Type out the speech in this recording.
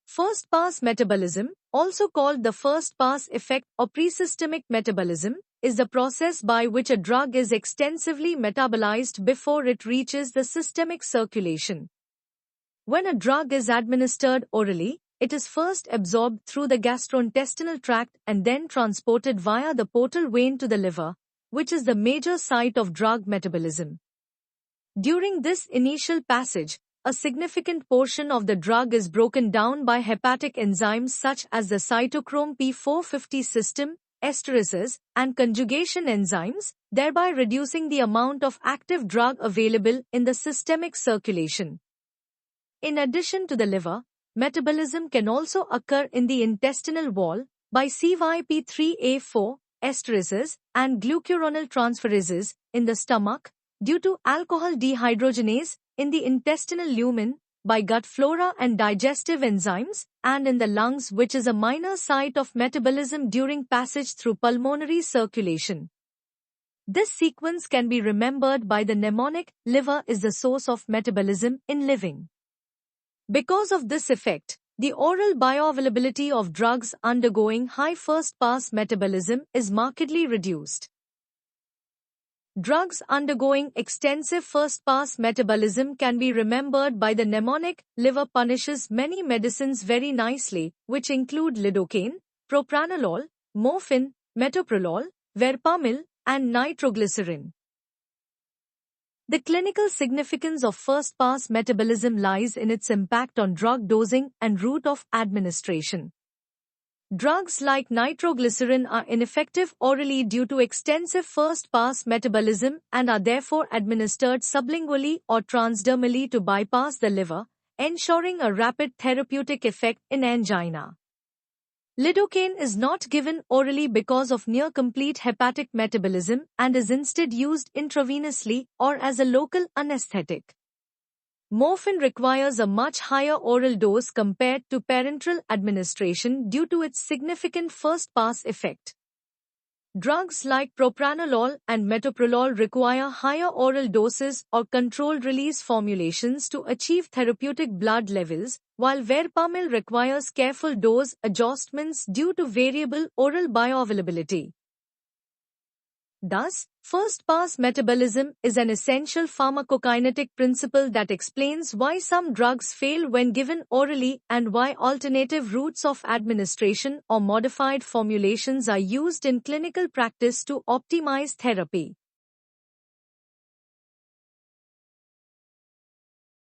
First-pass metabolism, also called the first-pass effect or presystemic metabolism, is the process by which a drug is extensively metabolized before it reaches the systemic circulation. When a drug is administered orally, it is first absorbed through the gastrointestinal tract and then transported via the portal vein to the liver, which is the major site of drug metabolism. During this initial passage, a significant portion of the drug is broken down by hepatic enzymes such as the cytochrome P450 system, esterases, and conjugation enzymes, thereby reducing the amount of active drug available in the systemic circulation. In addition to the liver, metabolism can also occur in the intestinal wall by CYP3A4, esterases, and glucuronal transferases in the stomach, due to alcohol dehydrogenase in the intestinal lumen, by gut flora and digestive enzymes, and in the lungs, which is a minor site of metabolism during passage through pulmonary circulation. This sequence can be remembered by the mnemonic, liver is the source of metabolism in living. Because of this effect, the oral bioavailability of drugs undergoing high first-pass metabolism is markedly reduced. Drugs undergoing extensive first-pass metabolism can be remembered by the mnemonic, liver punishes many medicines very nicely, which include lidocaine, propranolol, morphine, metoprolol, verapamil, and nitroglycerin. The clinical significance of first-pass metabolism lies in its impact on drug dosing and route of administration. Drugs like nitroglycerin are ineffective orally due to extensive first-pass metabolism and are therefore administered sublingually or transdermally to bypass the liver, ensuring a rapid therapeutic effect in angina. Lidocaine is not given orally because of near-complete hepatic metabolism and is instead used intravenously or as a local anesthetic. Morphine requires a much higher oral dose compared to parenteral administration due to its significant first-pass effect. Drugs like propranolol and metoprolol require higher oral doses or controlled-release formulations to achieve therapeutic blood levels, while verapamil requires careful dose adjustments due to variable oral bioavailability. Thus, first-pass metabolism is an essential pharmacokinetic principle that explains why some drugs fail when given orally and why alternative routes of administration or modified formulations are used in clinical practice to optimize therapy.